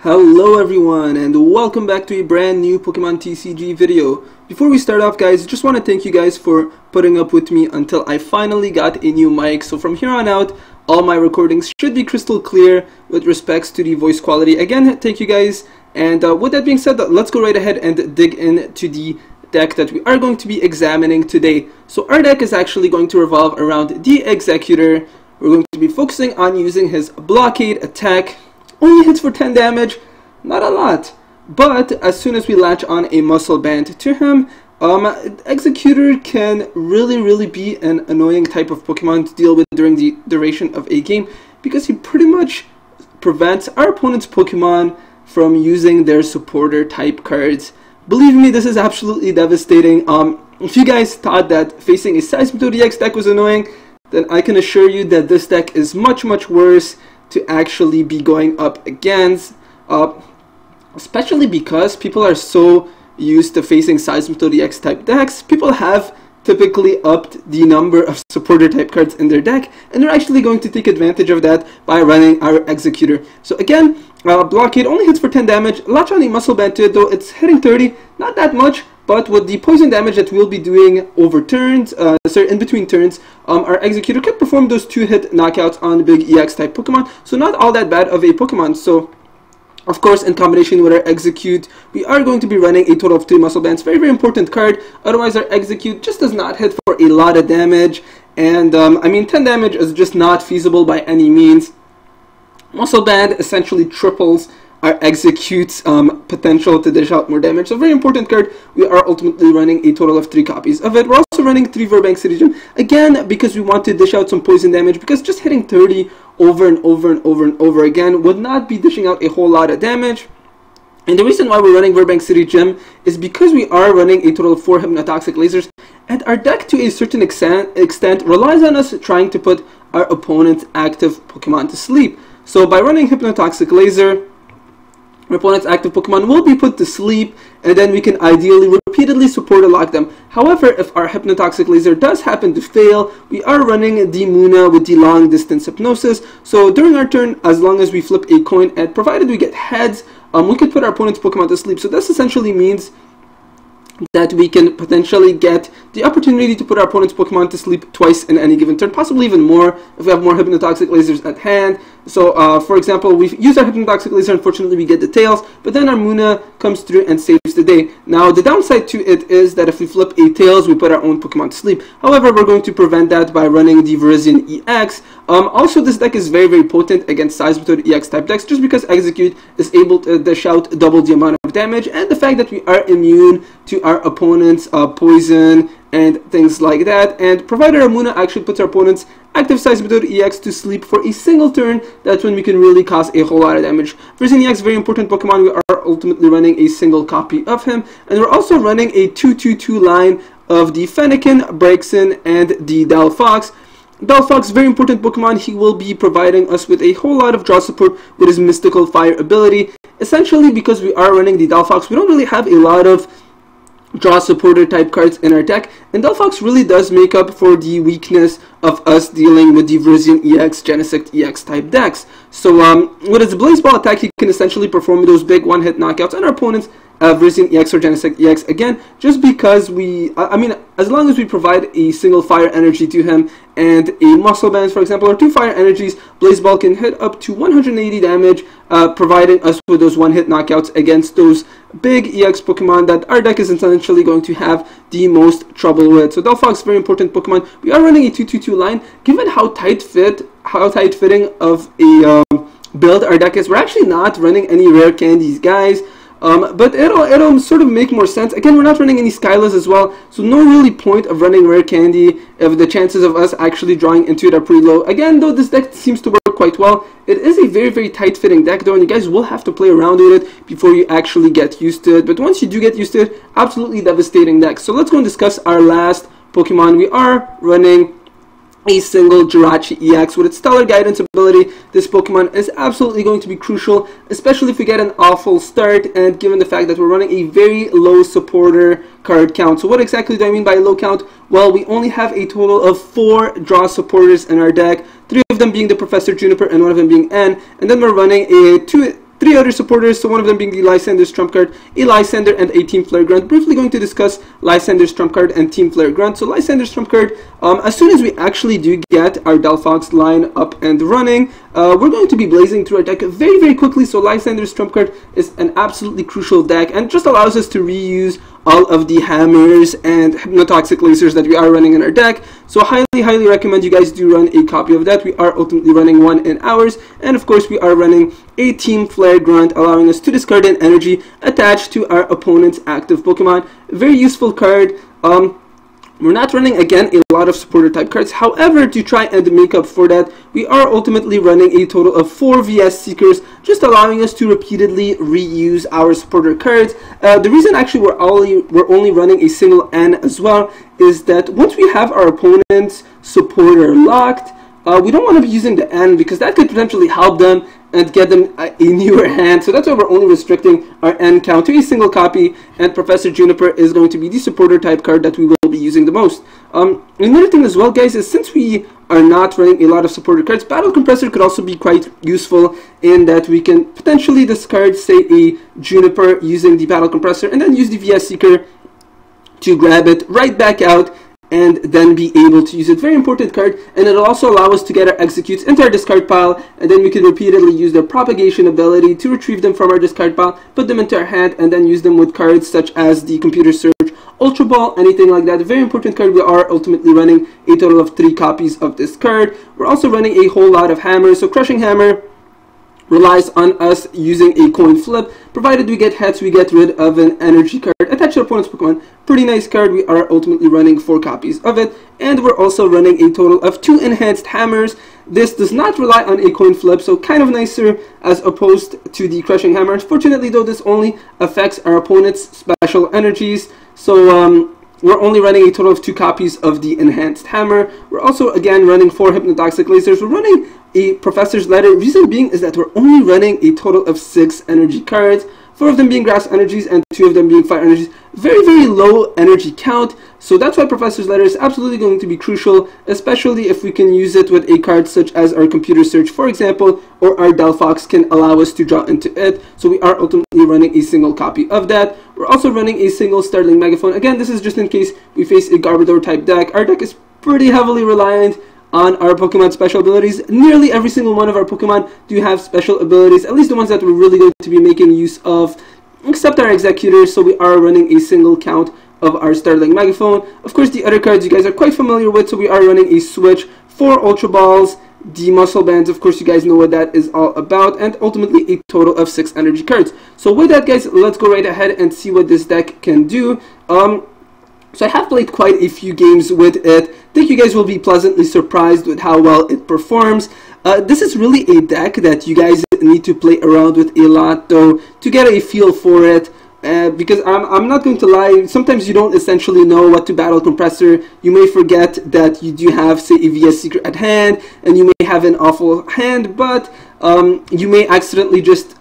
Hello everyone and welcome back to a brand new Pokemon TCG video. Before we start off guys, just want to thank you guys for putting up with me until I finally got a new mic. So from here on out, all my recordings should be crystal clear with respects to the voice quality. Again, thank you guys, and with that being said, let's go right ahead and dig into the deck that we are going to be examining today. So our deck is actually going to revolve around the Exeggutor. We're going to be focusing on using his blockade attack. Only hits for 10 damage, not a lot, but as soon as we latch on a muscle band to him, Exeggutor can really be an annoying type of Pokemon to deal with during the duration of a game, because he pretty much prevents our opponent's Pokemon from using their supporter type cards. Believe me, this is absolutely devastating. If you guys thought that facing a Seismitoad EX deck was annoying, then I can assure you that this deck is much worse to actually be going up against, especially because people are so used to facing Seismitoad EX type decks. People have typically upped the number of supporter type cards in their deck, and they're actually going to take advantage of that by running our Exeggutor. So again, blockade only hits for 10 damage. Latch on a muscle band to it though, it's hitting 30, not that much. But with the poison damage that we'll be doing over turns, in between turns, our Exeggutor can perform those 2-hit knockouts on big EX type Pokemon, so not all that bad of a Pokemon. So, of course, in combination with our Execute, we are going to be running a total of 3 muscle bands. Very important card. Otherwise, our Execute just does not hit for a lot of damage, and I mean, 10 damage is just not feasible by any means. Muscle band essentially triples our Execute's potential to dish out more damage. So very important card. We are ultimately running a total of 3 copies of it. We're also running 3 Verbank City Gym, again because we want to dish out some poison damage, because just hitting 30 over and over again would not be dishing out a whole lot of damage. And the reason why we're running Verbank City Gym is because we are running a total of 4 Hypnotoxic Lasers, and our deck to a certain extent relies on us trying to put our opponent's active Pokemon to sleep. So by running Hypnotoxic Laser, our opponent's active Pokemon will be put to sleep, and then we can ideally repeatedly support or lock them. However, if our Hypnotoxic Laser does happen to fail, we are running the Muna with the long distance hypnosis. So during our turn, as long as we flip a coin, and provided we get heads, we could put our opponent's Pokemon to sleep. So this essentially means that we can potentially get the opportunity to put our opponent's Pokemon to sleep twice in any given turn, possibly even more if we have more Hypnotoxic Lasers at hand. So, for example, we use our Hypnotoxic Laser, unfortunately we get the Tails, but then our Muna comes through and saves the day. Now, the downside to it is that if we flip a Tails, we put our own Pokemon to sleep. However, we're going to prevent that by running the Virizion EX. Also, this deck is very potent against Seismitoad EX type decks, just because Execute is able to dish out double the amount of damage, and the fact that we are immune to our opponent's poison and things like that. And provided our Muna actually puts our opponent's active Seismitoad EX to sleep for a single turn, that's when we can really cause a whole lot of damage. Virizion EX, very important Pokemon. We are ultimately running a single copy of him, and we're also running a 2-2-2 line of the Fennekin, Braixen, and the Delphox. Delphox, very important Pokemon. He will be providing us with a whole lot of draw support with his Mystical Fire ability. Essentially, because we are running the Delphox, we don't really have a lot of draw supporter type cards in our deck, and Delphox really does make up for the weakness of us dealing with the Virizion EX, Genesect EX type decks. So with his Blaze Ball attack, he can essentially perform those big one-hit knockouts on our opponent's Virizion EX or Genesect EX, again, just because I mean, as long as we provide a single fire energy to him and a muscle bands, for example, or 2 fire energies, Blaze Ball can hit up to 180 damage, providing us with those one-hit knockouts against those big EX Pokemon that our deck is essentially going to have the most trouble with. So Delphox, very important Pokemon. We are running a 2-2-2 line. Given how tight-fitting of a build our deck is, we're actually not running any rare candies, guys. But it'll sort of make more sense. Again, we're not running any Skylas as well, so no really point of running rare candy if the chances of us actually drawing into it are pretty low. Again, though, this deck seems to work quite well. It is a very tight-fitting deck, though, and you guys will have to play around with it before you actually get used to it. But once you do get used to it, absolutely devastating deck. So let's go and discuss our last Pokemon. We are running a single Jirachi EX with its Stellar Guidance ability. This Pokemon is absolutely going to be crucial, especially if we get an awful start, and given the fact that we're running a very low supporter card count. So what exactly do I mean by low count? Well, we only have a total of 4 draw supporters in our deck, 3 of them being the Professor Juniper and 1 of them being N, and then we're running a three other supporters, so one of them being the Lysander's trump card, a Lysander, and a Team Flare Grunt. Briefly going to discuss Lysander's trump card and Team Flare Grunt. So Lysander's trump card, as soon as we actually do get our Delphox line up and running, we're going to be blazing through our deck very, very quickly. So Lysander's trump card is an absolutely crucial deck and just allows us to reuse all of the hammers and hypnotoxic lasers that we are running in our deck. So highly recommend you guys do run a copy of that. We are ultimately running one in ours, and of course we are running a Team Flare Grunt, allowing us to discard an energy attached to our opponent's active Pokemon. Very useful card. We're not running, again, a lot of supporter type cards. However, to try and make up for that, we are ultimately running a total of 4 VS Seekers, just allowing us to repeatedly reuse our supporter cards. The reason actually we're only running a single N as well is that once we have our opponent's supporter locked, we don't want to be using the N because that could potentially help them and get them a newer hand. So that's why we're only restricting our N count to a single copy, and Professor Juniper is going to be the supporter type card that we will be using the most. Another thing as well, guys, is since we are not running a lot of supporter cards, Battle Compressor could also be quite useful in that we can potentially discard, say, a Juniper using the Battle Compressor and then use the VS Seeker to grab it right back out and then be able to use it. Very important card, and it'll also allow us to get our Exeggutors into our discard pile, and then we can repeatedly use their propagation ability to retrieve them from our discard pile, put them into our hand, and then use them with cards such as the Computer Search, Ultra Ball, anything like that. A very important card. We are ultimately running a total of 3 copies of this card. We're also running a whole lot of hammers, so Crushing Hammer relies on us using a coin flip. Provided we get heads, we get rid of an energy card attached to our opponent's Pokemon. Pretty nice card. We are ultimately running 4 copies of it, and we're also running a total of 2 enhanced hammers. This does not rely on a coin flip, so kind of nicer as opposed to the Crushing Hammer. Unfortunately though, this only affects our opponent's special energies, so we're only running a total of 2 copies of the enhanced hammer. We're also again running 4 hypnotoxic lasers. We're running a Professor's Letter. Reason being is that we're only running a total of 6 energy cards, 4 of them being grass energies and 2 of them being fire energies. Very low energy count, so that's why Professor's Letter is absolutely going to be crucial, especially if we can use it with a card such as our Computer Search, for example, or our Delphox can allow us to draw into it. So we are ultimately running a single copy of that. We're also running a single Startling Megaphone. Again, this is just in case we face a Garbodor type deck. Our deck is pretty heavily reliant on our Pokemon special abilities. Nearly every single one of our Pokemon do have special abilities, at least the ones that we're really going to be making use of, except our Exeggutor. So we are running a single count of our Startling Megaphone. Of course, the other cards you guys are quite familiar with, so we are running a switch, 4 Ultra Balls, the Muscle Bands, of course you guys know what that is all about, and ultimately a total of 6 energy cards. So with that, guys, let's go right ahead and see what this deck can do. So I have played quite a few games with it. I think you guys will be pleasantly surprised with how well it performs. This is really a deck that you guys need to play around with a lot though to get a feel for it. Because I'm not going to lie, sometimes you don't essentially know what to Battle Compressor. You may forget that you do have, say, a VS Secret at hand, and you may have an awful hand, but you may accidentally just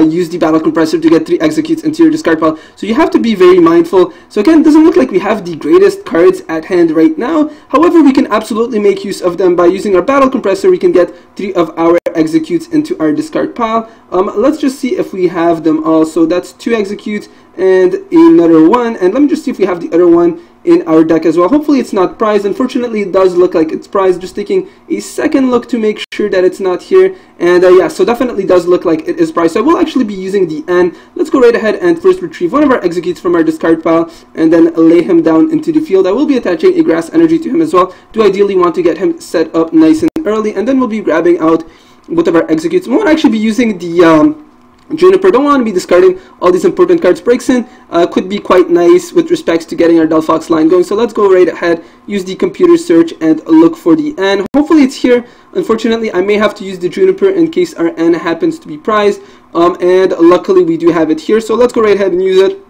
use the Battle Compressor to get 3 Exeggutors into your discard pile. So you have to be very mindful. So again, it doesn't look like we have the greatest cards at hand right now. However, we can absolutely make use of them by using our Battle Compressor. We can get 3 of our Exeggutors into our discard pile. Let's just see if we have them all. So that's 2 Exeggutors and another one, and let me just see if we have the other one in our deck as well. Hopefully it's not prized. Unfortunately, it does look like it's prized. Just taking a second look to make sure that it's not here, and yeah, so definitely does look like it is prized. So I will actually be using the N. Let's go right ahead and first retrieve one of our Exeggutors from our discard pile and then lay him down into the field. I will be attaching a grass energy to him as well. Do ideally want to get him set up nice and early, and then we'll be grabbing out both of our Exeggutors. We won't actually be using the Juniper. Don't want to be discarding all these important cards. Breaks in could be quite nice with respects to getting our Delphox line going. So let's go right ahead, use the Computer Search and look for the N. Hopefully it's here. Unfortunately, I may have to use the Juniper in case our N happens to be prized. And luckily we do have it here. So let's go right ahead and use it.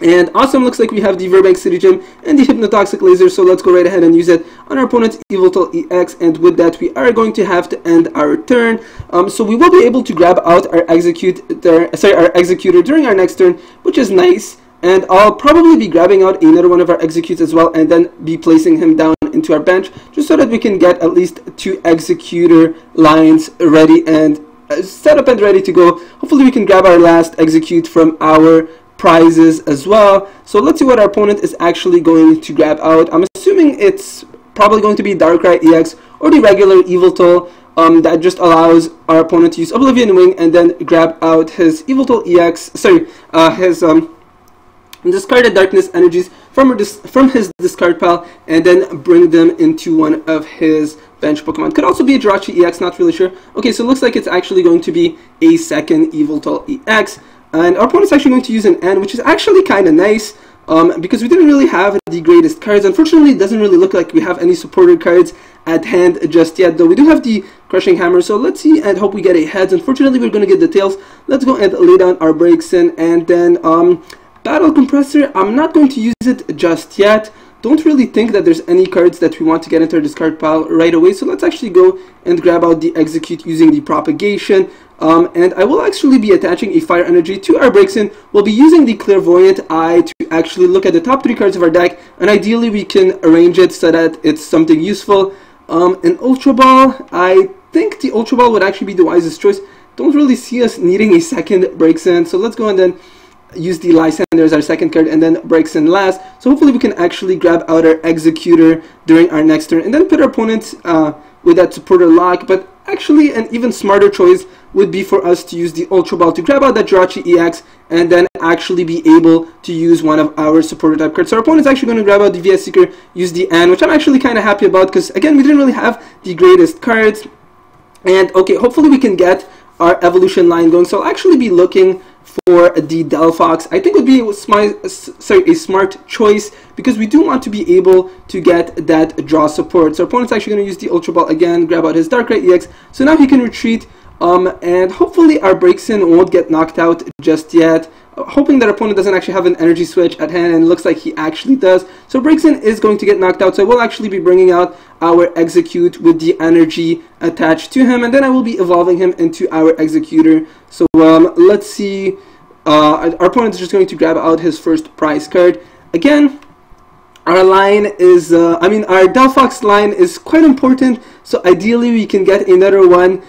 And awesome, looks like we have the Verbank City Gym and the Hypnotoxic Laser, so let's go right ahead and use it on our opponent's Evoltal EX, and with that we are going to have to end our turn. So we will be able to grab out our Exeggutor during our next turn, which is nice, and I'll probably be grabbing out another one of our Exeggutors as well, and then be placing him down into our bench, just so that we can get at least 2 Exeggutor lines ready and set up and ready to go. Hopefully we can grab our last execute from our prizes as well. So let's see what our opponent is actually going to grab out. I'm assuming it's probably going to be Darkrai EX or the regular Yveltal. That just allows our opponent to use Oblivion Wing and then grab out his Yveltal EX, his discarded Darkness Energies from his discard pile and then bring them into one of his bench Pokemon. Could also be a Jirachi EX, not really sure. Okay, so it looks like it's actually going to be a second Yveltal EX. And our opponent's actually going to use an N, which is actually kind of nice. Because we didn't really have the greatest cards. Unfortunately, it doesn't really look like we have any supporter cards at hand just yet, though we do have the Crushing Hammer, so let's see and hope we get a heads. Unfortunately, we're going to get the tails. Let's go and lay down our breaks in, and then Battle Compressor, I'm not going to use it just yet. Don't really think that there's any cards that we want to get into our discard pile right away, so let's actually go and grab out the Execute using the Propagation. And I will actually be attaching a Fire Energy to our breaks in. We'll be using the Clairvoyant Eye to actually look at the top 3 cards of our deck, and ideally we can arrange it so that it's something useful. An Ultra Ball, I think the Ultra Ball would actually be the wisest choice. Don't really see us needing a second breaks in, so let's go and then use the Lysander as our second card and then breaks in last. So hopefully we can actually grab out our Exeggutor during our next turn and then put our opponent with that supporter lock. But actually an even smarter choice would be for us to use the Ultra Ball to grab out that Jirachi EX and then actually be able to use one of our supporter type cards. So our opponent's actually going to grab out the VS Seeker, use the N, which I'm actually kind of happy about because again we didn't really have the greatest cards. And okay, hopefully we can get our evolution line going. So I'll actually be looking for the Delphox. I think it would be a smart choice because we do want to be able to get that draw support. So our opponent's actually going to use the Ultra Ball again, grab out his Darkrai EX. So now he can retreat, and hopefully our breaks in won't get knocked out just yet. Hoping that our opponent doesn't actually have an energy switch at hand, and it looks like he actually does. So breaks in is going to get knocked out, so I will actually be bringing out our Execute with the energy attached to him, and then I will be evolving him into our Exeggutor. So let's see, our opponent is just going to grab out his first prize card. Again, our line is, our Delphox line is quite important, so ideally we can get another one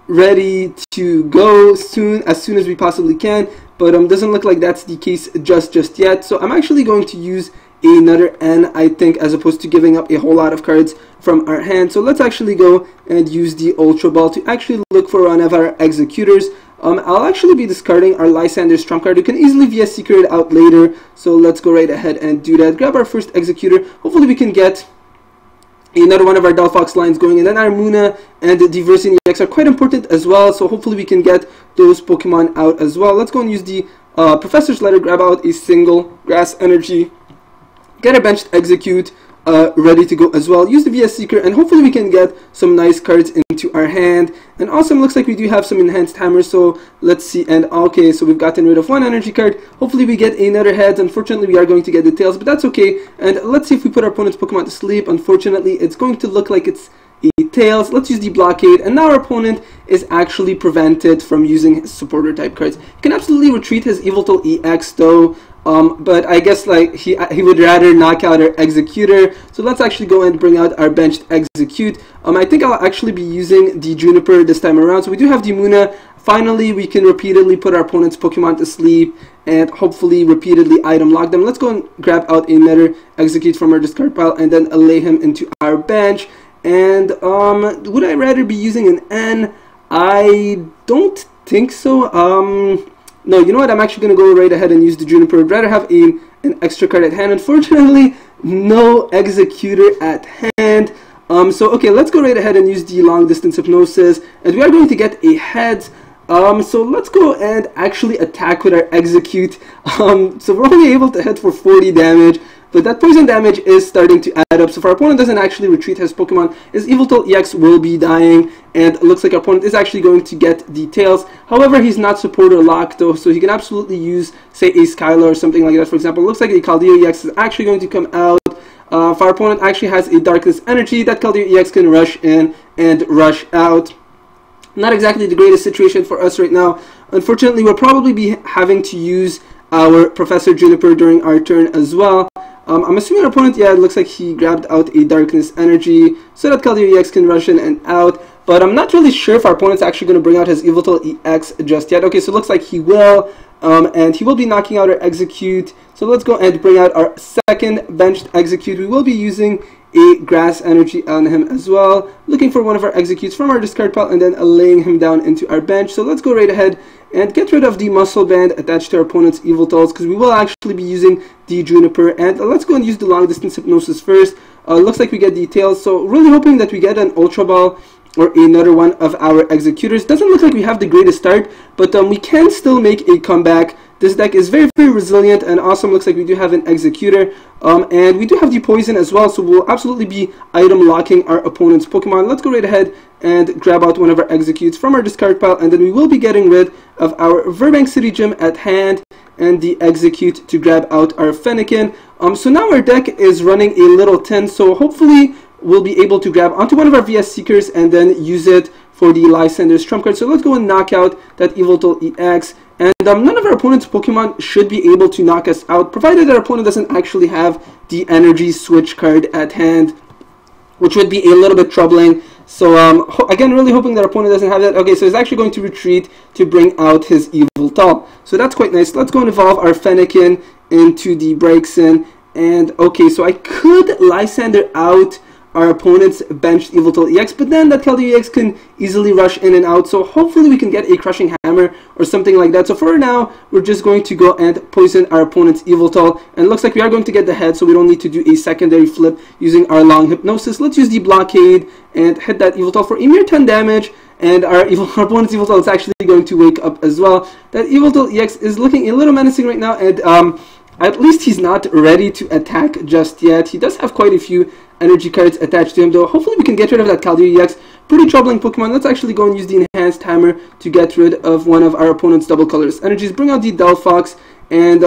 ready to go as soon as we possibly can, but doesn't look like that's the case just yet. So I'm actually going to use another N, I think, as opposed to giving up a whole lot of cards from our hand. So let's actually go and use the Ultra Ball to actually look for one of our Exeggutors. I'll actually be discarding our Lysander's trump card. You can easily VS Seeker it out later, so let's go right ahead and do that. Grab our first Exeggutor. Hopefully we can get another one of our Delphox lines going, and then our Muna and the Diversity EX are quite important as well, so hopefully we can get those Pokemon out as well. Let's go and use the Professor's Letter, grab out a single Grass Energy, get a benched Execute ready to go as well, use the VS Seeker, and hopefully we can get some nice cards into our hand. And awesome, looks like we do have some Enhanced Hammers, so let's see. And okay, so we've gotten rid of one energy card. Hopefully we get another Heads. Unfortunately we are going to get the Tails, but that's okay. And let's see if we put our opponent's Pokemon to sleep. Unfortunately it's going to look like it's a Tails. Let's use the Blockade, and now our opponent is actually prevented from using his supporter type cards. He can absolutely retreat his Yveltal EX though, but I guess like he would rather knock out our Exeggutor. So let's actually go and bring out our benched Execute. I think I'll actually be using the Juniper this time around. So we do have the Muna. Finally, we can repeatedly put our opponent's Pokemon to sleep and hopefully repeatedly item lock them. Let's go and grab out another Execute from our discard pile and then lay him into our bench. And would I rather be using an N? I don't think so. No, you know what? I'm actually going to go right ahead and use the Juniper. I'd rather have an extra card at hand. Unfortunately, no Exeggutor at hand. So, okay, let's go right ahead and use the Long Distance Hypnosis. And we are going to get a Heads. So let's go and actually attack with our Execute. So we're only able to hit for 40 damage. But that poison damage is starting to add up. So if our opponent doesn't actually retreat his Pokemon, his Yveltal EX will be dying. And it looks like our opponent is actually going to get the Tails. However, he's not supporter locked though, so he can absolutely use, say, a Skylar or something like that. For example, it looks like a Caldeo EX is actually going to come out. If our opponent actually has a Darkness Energy, that Caldeo EX can rush in and rush out. Not exactly the greatest situation for us right now. Unfortunately, we'll probably be having to use our Professor Juniper during our turn as well. I'm assuming our opponent, yeah, it looks like he grabbed out a Darkness Energy so that Caldeo EX can rush in and out. but I'm not really sure if our opponent's actually going to bring out his Yveltal EX just yet. Okay, so it looks like he will, and he will be knocking out our Execute. So let's go and bring out our second benched Execute. We will be using a Grass Energy on him as well, looking for one of our Executes from our discard pile and then laying him down into our bench. So let's go right ahead and get rid of the Muscle Band attached to our opponent's Yveltals, because we will actually be using the Juniper. And let's go and use the Long Distance Hypnosis first. Looks like we get details, so really hoping that we get an Ultra Ball or another one of our Executors. Doesn't look like we have the greatest start, but we can still make a comeback. This deck is very, very resilient and awesome. Looks like we do have an Exeggutor, and we do have the Poison as well, so we'll absolutely be item locking our opponent's Pokemon. Let's go right ahead and grab out one of our Executes from our discard pile, and then we will be getting rid of our Verbank City Gym at hand and the Execute to grab out our Fennekin. So now our deck is running a little thin, so hopefully we'll be able to grab onto one of our VS Seekers and then use it for the Lysander's trump card. So let's go and knock out that Yveltal EX. And none of our opponent's Pokemon should be able to knock us out, provided our opponent doesn't actually have the Energy Switch card at hand, which would be a little bit troubling. So again, really hoping that our opponent doesn't have that. Okay, so he's actually going to retreat to bring out his Yveltal. So that's quite nice. Let's go and evolve our Fennekin into the Braixen. And okay, so I could Lysander out our opponent's benched Yveltal EX, but then that Keldeo EX can easily rush in and out, so hopefully we can get a Crushing Hammer or something like that. So for now, we're just going to go and poison our opponent's Yveltal, and it looks like we are going to get the head, so we don't need to do a secondary flip using our Long Hypnosis. Let's use the Blockade and hit that Yveltal for a mere 10 damage, and our opponent's Yveltal is actually going to wake up as well. That Yveltal EX is looking a little menacing right now, and at least he's not ready to attack just yet. He does have quite a few energy cards attached to him, though. Hopefully we can get rid of that Keldeo EX. Pretty troubling Pokemon. Let's actually go and use the Enhanced Hammer to get rid of one of our opponent's double colors energies. Bring out the Delphox, and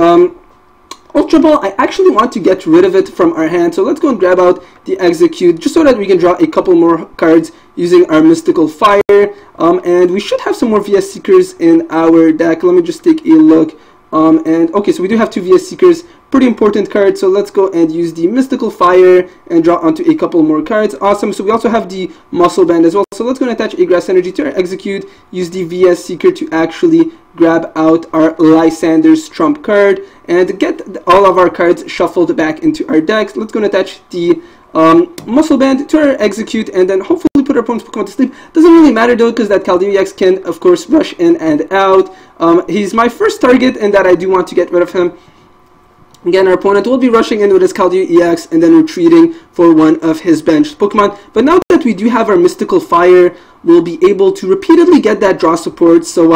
Ultra Ball, I actually want to get rid of it from our hand, so let's go and grab out the Execute, just so that we can draw a couple more cards using our Mystical Fire, and we should have some more VS Seekers in our deck. Let me just take a look. And okay, so we do have two VS Seekers, pretty important cards, so let's go and use the Mystical Fire and draw onto a couple more cards. Awesome. So we also have the Muscle Band as well, so let's go and attach a Grass Energy to our Execute, use the VS Seeker to actually grab out our Lysander's trump card and get all of our cards shuffled back into our decks. Let's go and attach the Muscle Band to our Execute, and then hopefully put our opponent's Pokemon to sleep. Doesn't really matter though, because that Keldeo EX can of course rush in and out. He's my first target, and that I do want to get rid of him. Again, our opponent will be rushing in with his Keldeo EX and then retreating for one of his benched Pokemon. But now that we do have our Mystical Fire, we'll be able to repeatedly get that draw support. So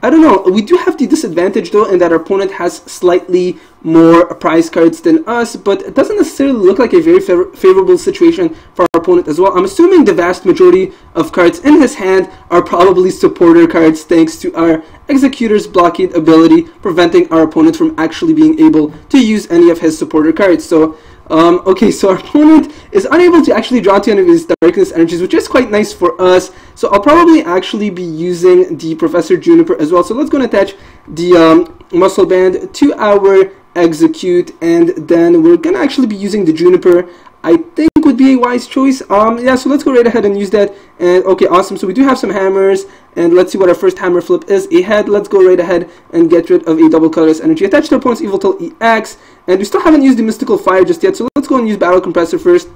I don't know, we do have the disadvantage though in that our opponent has slightly more prize cards than us, but it doesn't necessarily look like a very favorable situation for our opponent as well. I'm assuming the vast majority of cards in his hand are probably supporter cards, thanks to our Executor's Blockade ability, preventing our opponent from actually being able to use any of his supporter cards. So okay, so our opponent is unable to actually draw to any of his Darkness energies, which is quite nice for us. So I'll probably actually be using the Professor Juniper as well. So let's go and attach the Muscle Band to our Execute, and then we're gonna actually be using the Juniper. I think would be a wise choice. Yeah, so let's go right ahead and use that. And okay, awesome. So we do have some hammers, and let's see what our first hammer flip is. A head. Let's go right ahead and get rid of a double colorless energy attached to our opponent's Yveltal EX. And we still haven't used the Mystical Fire just yet, so let's go and use Battle Compressor first.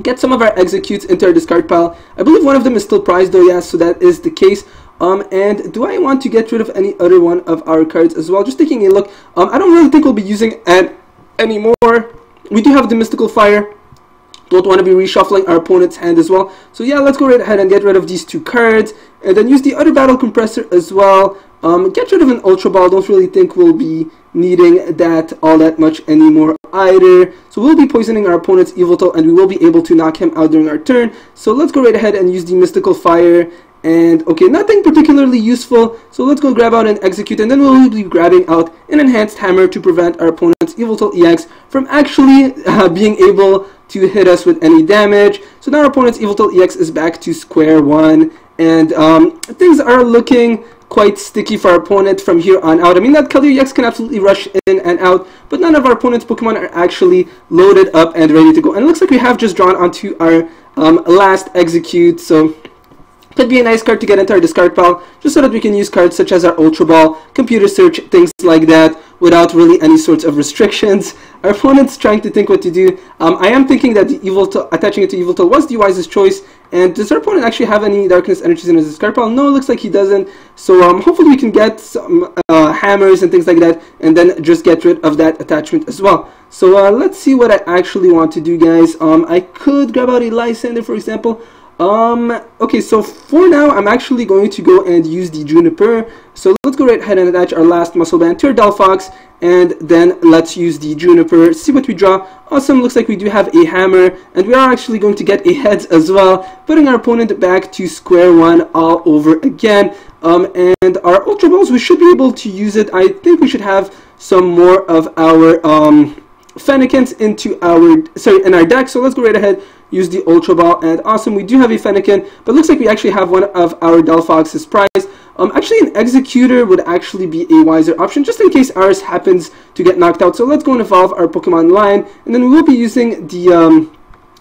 Get some of our Executes into our discard pile. I believe one of them is still prized though, yes, so that is the case. And do I want to get rid of any other one of our cards as well? Just taking a look. I don't really think we'll be using it anymore. We do have the Mystical Fire. Don't want to be reshuffling our opponent's hand as well. So yeah, let's go right ahead and get rid of these two cards, and then use the other Battle Compressor as well. Get rid of an Ultra Ball. Don't really think we'll be needing that all that much anymore either. So we'll be poisoning our opponent's Yveltal, and we will be able to knock him out during our turn. So let's go right ahead and use the Mystical Fire. And okay, nothing particularly useful, so let's go grab out and Execute, and then we'll be grabbing out an Enhanced Hammer to prevent our opponent's Yveltal EX from actually being able to hit us with any damage. So now our opponent's Yveltal EX is back to square one, and things are looking quite sticky for our opponent from here on out. I mean, that Keldeo EX can absolutely rush in and out, but none of our opponent's Pokemon are actually loaded up and ready to go. And it looks like we have just drawn onto our last Execute, so Could be a nice card to get into our discard pile, just so that we can use cards such as our Ultra Ball, Computer Search, things like that, without really any sorts of restrictions. Our opponent's trying to think what to do. I am thinking that the attaching it to Evil Toll was the wisest choice. And does our opponent actually have any Darkness Energies in his discard pile? No, it looks like he doesn't. So hopefully we can get some hammers and things like that, and then just get rid of that attachment as well. So let's see what I actually want to do, guys. I could grab out a Lysander, for example. Okay, so for now, I'm actually going to go and use the Juniper. So let's go right ahead and attach our last muscle band to our Delphox, and then let's use the Juniper, see what we draw. Awesome, looks like we do have a hammer, and we are actually going to get a heads as well, putting our opponent back to square one all over again. And our Ultra Balls, we should be able to use it. I think we should have some more of our Fennekins in our deck. So let's go right ahead, use the Ultra Ball, and awesome, we do have a Fennekin, but looks like we actually have one of our Delphox's prize. Actually, an Exeggutor would actually be a wiser option, just in case ours happens to get knocked out. So let's go and evolve our Pokemon line, and then we will be using the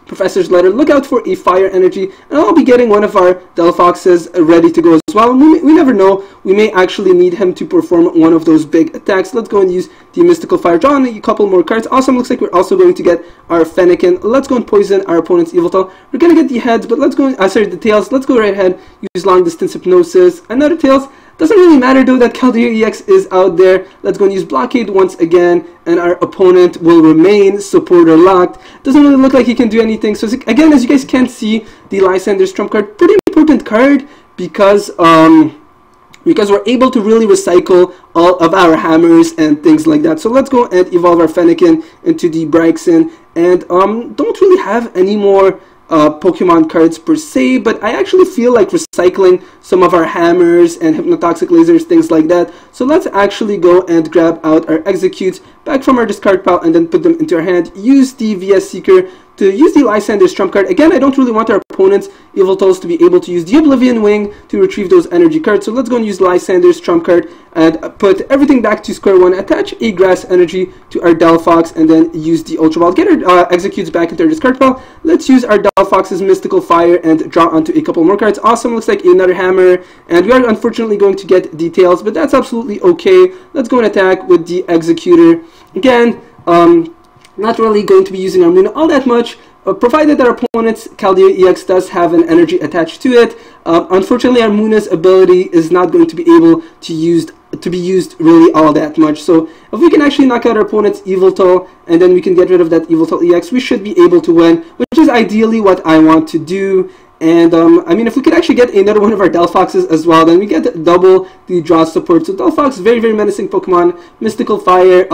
Professor's Letter. Look out for a Fire Energy, and I'll be getting one of our Delphoxes ready to go as well. We never know, we may actually need him to perform one of those big attacks. Let's go and use the Mystical Fire, draw on a couple more cards. Awesome, looks like we're also going to get our Fennekin. Let's go and poison our opponent's Yveltal. We're going to get the heads, but let's go, the tails. Let's go right ahead, use Long Distance Hypnosis. Another tails. Doesn't really matter though that Caldera EX is out there. Let's go and use Blockade once again, and our opponent will remain supporter locked. Doesn't really look like he can do anything. So again, as you guys can see, the Lysander's trump card, pretty important card, because we're able to really recycle all of our hammers and things like that. So let's go and evolve our Fennekin into the Braixen, and don't really have any more Pokemon cards per se, but I actually feel like recycling some of our hammers and hypnotoxic lasers, things like that. So let's actually go and grab out our Exeggutors back from our discard pile and then put them into our hand. Use the VS Seeker to use the Lysander's trump card. Again, I don't really want our opponent's Yveltals to be able to use the Oblivion Wing to retrieve those energy cards. So let's go and use Lysander's trump card and put everything back to square one. Attach a Grass Energy to our Delphox and then use the Ultra Ball. Get our Exeggutors back into our discard pile. Let's use our Delphox's Mystical Fire and draw onto a couple more cards. Awesome, looks like another hammer, and we are unfortunately going to get details, but that's absolutely okay. Let's go and attack with the Exeggutor. Again, not really going to be using our Moon all that much, provided that our opponent's Caldera EX does have an energy attached to it. Unfortunately, our Muna's ability is not going to be able to be used really all that much. So if we can actually knock out our opponent's Yveltal, and then we can get rid of that Yveltal EX, we should be able to win, which is ideally what I want to do. And I mean, if we could actually get another one of our Delphoxes as well, then we get double the draw support. So Delphox, very, very menacing Pokemon. Mystical Fire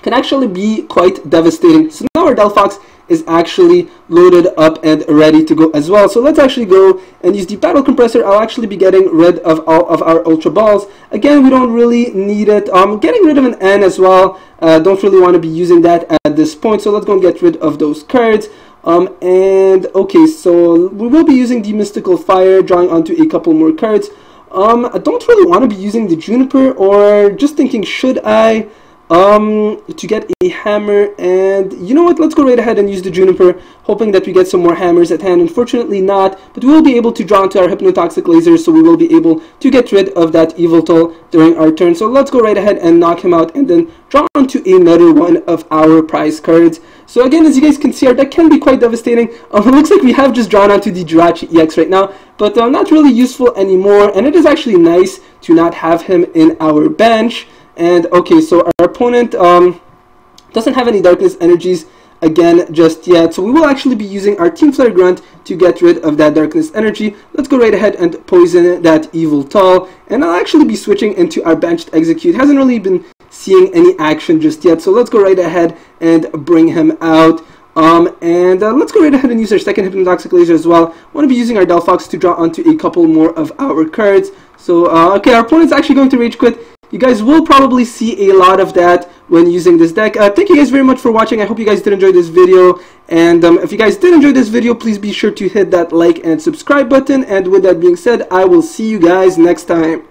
can actually be quite devastating. So now our Delphox is actually loaded up and ready to go as well. So let's actually go and use the Battle Compressor. I'll actually be getting rid of all of our Ultra Balls. Again, we don't really need it. Getting rid of an N as well. Don't really want to be using that at this point. So let's go and get rid of those cards. And okay, so we will be using the Mystical Fire, drawing onto a couple more cards. I don't really want to be using the Juniper, or just thinking, should I? To get a hammer, and you know what, let's go right ahead and use the Juniper, hoping that we get some more hammers at hand. Unfortunately not, but we will be able to draw into our hypnotoxic lasers, so we will be able to get rid of that Yveltal during our turn. So let's go right ahead and knock him out, and then draw onto another one of our prize cards. So again, as you guys can see, our deck can be quite devastating. It looks like we have just drawn onto the Jirachi EX right now, but not really useful anymore, and it is actually nice to not have him in our bench. And okay, so our opponent doesn't have any Darkness Energies again just yet, so we will actually be using our Team Flare Grunt to get rid of that Darkness Energy. Let's go right ahead and poison that Yveltal, and I'll actually be switching into our benched Exeggute. Hasn't really been seeing any action just yet, so let's go right ahead and bring him out. Let's go right ahead and use our second Hypnotoxic Laser as well. Want to be using our Delphox to draw onto a couple more of our cards. So okay, our opponent's actually going to Rage Quit. You guys will probably see a lot of that when using this deck. Thank you guys very much for watching. I hope you guys did enjoy this video. And if you guys did enjoy this video, please be sure to hit that like and subscribe button. And with that being said, I will see you guys next time.